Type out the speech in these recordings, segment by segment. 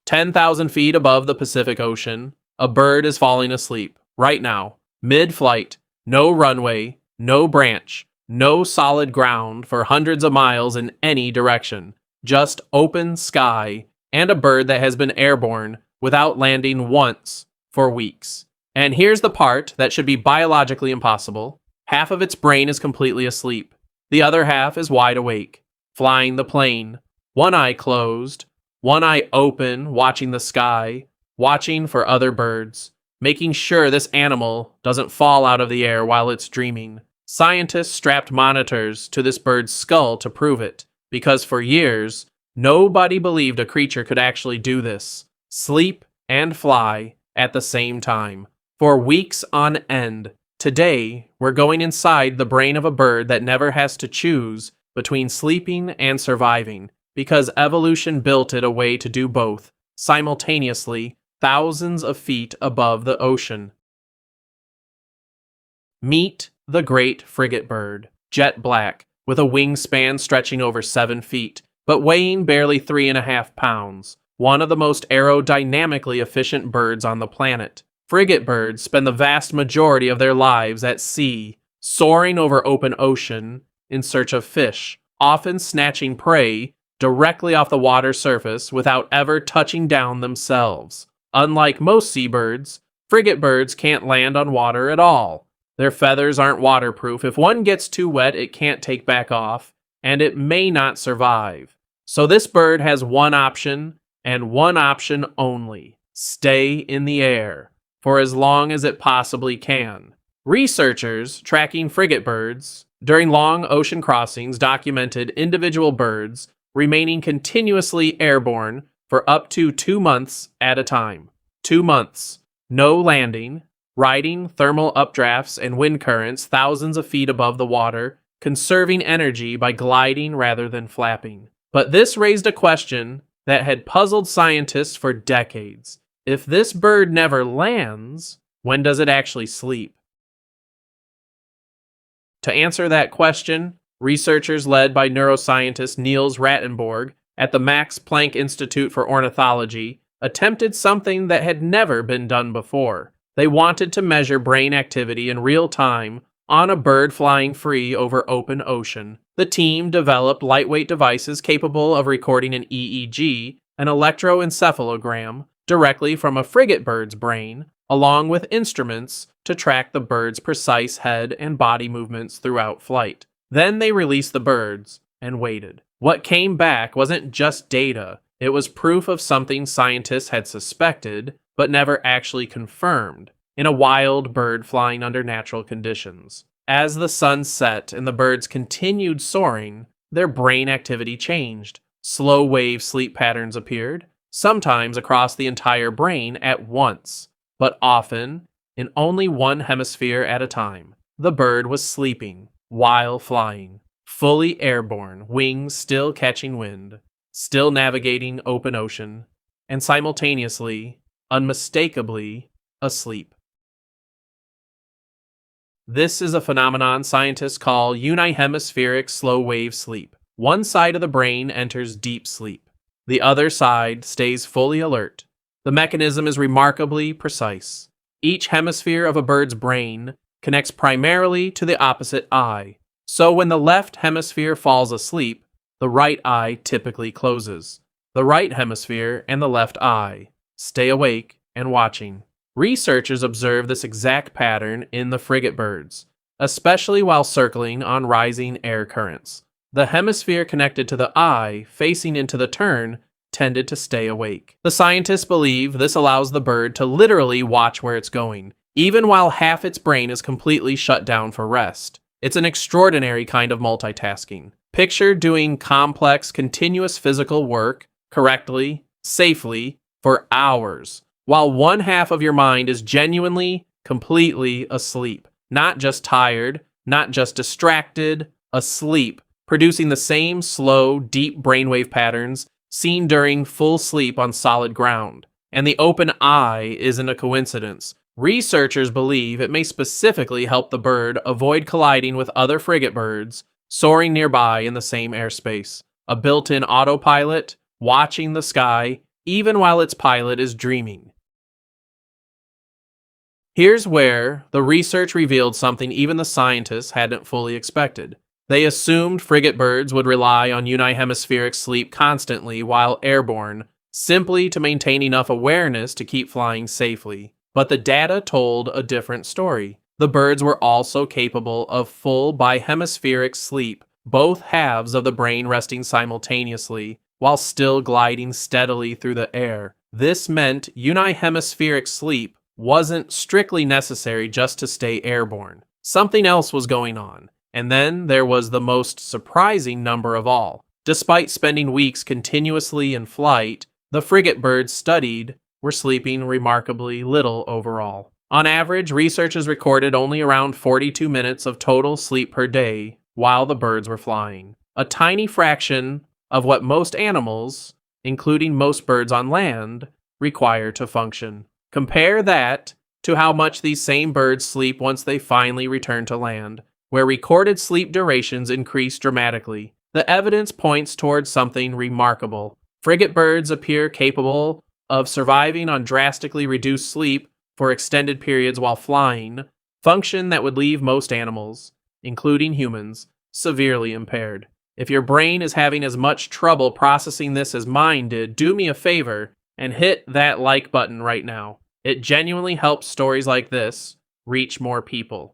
10,000 feet above the Pacific Ocean, a bird is falling asleep, right now, mid-flight, no runway, no branch, no solid ground for hundreds of miles in any direction, just open sky and a bird that has been airborne without landing once for weeks. And here's the part that should be biologically impossible. Half of its brain is completely asleep. The other half is wide awake, flying the plane, one eye closed, one eye open, watching the sky, watching for other birds, making sure this animal doesn't fall out of the air while it's dreaming. Scientists strapped monitors to this bird's skull to prove it, because for years, nobody believed a creature could actually do this, sleep and fly at the same time, for weeks on end. Today, we're going inside the brain of a bird that never has to choose between sleeping and surviving, because evolution built it a way to do both, simultaneously, thousands of feet above the ocean. Meet the Great Frigatebird, jet black, with a wingspan stretching over 7 feet, but weighing barely 3.5 pounds, one of the most aerodynamically efficient birds on the planet. Frigatebirds spend the vast majority of their lives at sea, soaring over open ocean in search of fish, often snatching prey directly off the water surface without ever touching down themselves. Unlike most seabirds, frigatebirds can't land on water at all. Their feathers aren't waterproof. If one gets too wet, it can't take back off, and it may not survive. So this bird has one option, and one option only: stay in the air for as long as it possibly can. Researchers tracking frigatebirds during long ocean crossings documented individual birds remaining continuously airborne for up to 2 months at a time. 2 months. No landing, riding thermal updrafts and wind currents thousands of feet above the water, conserving energy by gliding rather than flapping. But this raised a question that had puzzled scientists for decades. If this bird never lands, when does it actually sleep? To answer that question, researchers led by neuroscientist Niels Rattenborg at the Max Planck Institute for Ornithology attempted something that had never been done before. They wanted to measure brain activity in real time on a bird flying free over open ocean. The team developed lightweight devices capable of recording an EEG, an electroencephalogram, directly from a frigatebird's brain, along with instruments to track the bird's precise head and body movements throughout flight. Then they released the birds and waited. What came back wasn't just data, it was proof of something scientists had suspected, but never actually confirmed, in a wild bird flying under natural conditions. As the sun set and the birds continued soaring, their brain activity changed. Slow wave sleep patterns appeared, sometimes across the entire brain at once, but often in only one hemisphere at a time. The bird was sleeping while flying, fully airborne, wings still catching wind, still navigating open ocean, and simultaneously, unmistakably, asleep. This is a phenomenon scientists call unihemispheric slow-wave sleep. One side of the brain enters deep sleep. The other side stays fully alert. The mechanism is remarkably precise. Each hemisphere of a bird's brain connects primarily to the opposite eye. So when the left hemisphere falls asleep, the right eye typically closes. The right hemisphere and the left eye stay awake and watching. Researchers observe this exact pattern in the frigatebirds, especially while circling on rising air currents. The hemisphere connected to the eye, facing into the turn, tended to stay awake. The scientists believe this allows the bird to literally watch where it's going, even while half its brain is completely shut down for rest. It's an extraordinary kind of multitasking. Picture doing complex, continuous physical work correctly, safely, for hours, while one half of your mind is genuinely, completely asleep. Not just tired, not just distracted, asleep, producing the same slow, deep brainwave patterns seen during full sleep on solid ground. And the open eye isn't a coincidence. Researchers believe it may specifically help the bird avoid colliding with other frigatebirds soaring nearby in the same airspace. A built-in autopilot, watching the sky, even while its pilot is dreaming. Here's where the research revealed something even the scientists hadn't fully expected. They assumed frigatebirds would rely on unihemispheric sleep constantly while airborne, simply to maintain enough awareness to keep flying safely. But the data told a different story. The birds were also capable of full bihemispheric sleep, both halves of the brain resting simultaneously, while still gliding steadily through the air. This meant unihemispheric sleep wasn't strictly necessary just to stay airborne. Something else was going on. And then there was the most surprising number of all. Despite spending weeks continuously in flight, the frigatebirds studied were sleeping remarkably little overall. On average, researchers recorded only around 42 minutes of total sleep per day while the birds were flying, a tiny fraction of what most animals, including most birds on land, require to function. Compare that to how much these same birds sleep once they finally return to land, where recorded sleep durations increase dramatically. The evidence points towards something remarkable. Frigatebirds appear capable of surviving on drastically reduced sleep for extended periods while flying, function that would leave most animals, including humans, severely impaired. If your brain is having as much trouble processing this as mine did, do me a favor and hit that like button right now. It genuinely helps stories like this reach more people.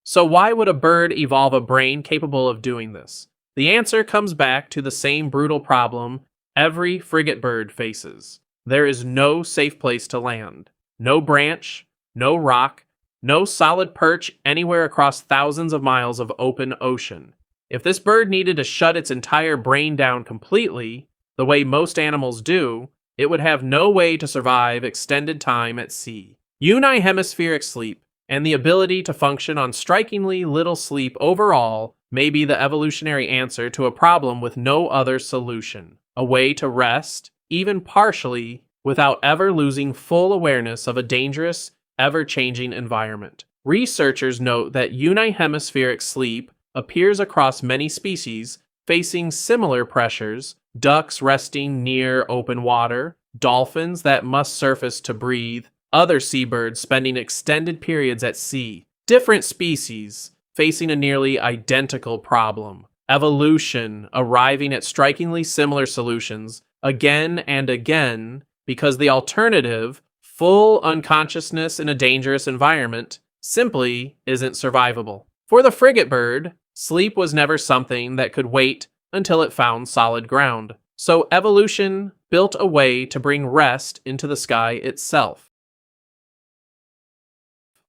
So why would a bird evolve a brain capable of doing this? The answer comes back to the same brutal problem every frigatebird faces. There is no safe place to land. No branch, no rock, no solid perch anywhere across thousands of miles of open ocean. If this bird needed to shut its entire brain down completely, the way most animals do, it would have no way to survive extended time at sea. Unihemispheric sleep and the ability to function on strikingly little sleep overall may be the evolutionary answer to a problem with no other solution. A way to rest, even partially, without ever losing full awareness of a dangerous, ever-changing environment. Researchers note that unihemispheric sleep appears across many species facing similar pressures: ducks resting near open water, dolphins that must surface to breathe, other seabirds spending extended periods at sea. Different species facing a nearly identical problem. Evolution arriving at strikingly similar solutions again and again because the alternative, full unconsciousness in a dangerous environment, simply isn't survivable. For the frigatebird, sleep was never something that could wait until it found solid ground. So evolution built a way to bring rest into the sky itself.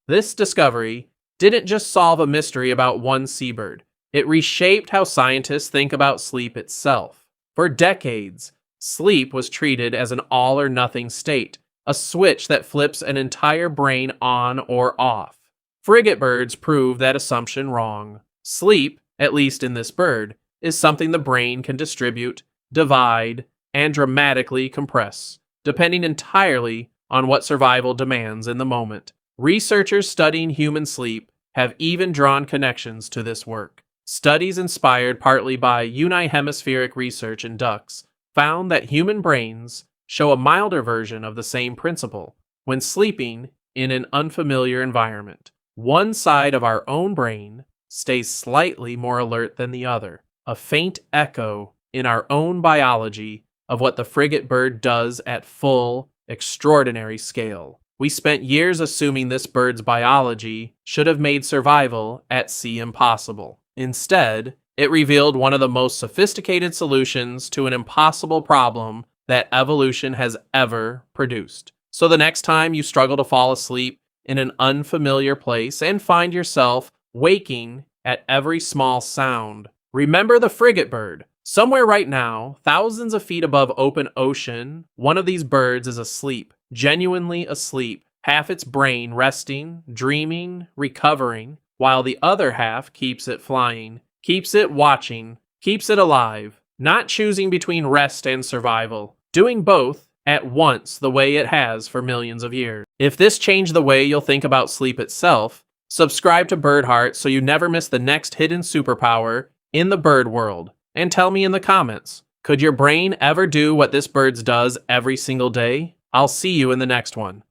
This discovery didn't just solve a mystery about one seabird. It reshaped how scientists think about sleep itself. For decades, sleep was treated as an all-or-nothing state, a switch that flips an entire brain on or off. Frigatebirds prove that assumption wrong. Sleep, at least in this bird, is something the brain can distribute, divide, and dramatically compress, depending entirely on what survival demands in the moment. Researchers studying human sleep have even drawn connections to this work. Studies inspired partly by unihemispheric research in ducks found that human brains show a milder version of the same principle when sleeping in an unfamiliar environment. One side of our own brain stays slightly more alert than the other, a faint echo in our own biology of what the frigatebird does at full, extraordinary scale. We spent years assuming this bird's biology should have made survival at sea impossible. Instead, it revealed one of the most sophisticated solutions to an impossible problem that evolution has ever produced. So the next time you struggle to fall asleep in an unfamiliar place and find yourself waking at every small sound, remember the frigatebird. Somewhere right now, thousands of feet above open ocean, one of these birds is asleep, genuinely asleep, half its brain resting, dreaming, recovering, while the other half keeps it flying, keeps it watching, keeps it alive, not choosing between rest and survival, doing both at once the way it has for millions of years. If this changed the way you'll think about sleep itself, subscribe to Birdhearts so you never miss the next hidden superpower in the bird world, and tell me in the comments. Could your brain ever do what this bird's does every single day? I'll see you in the next one.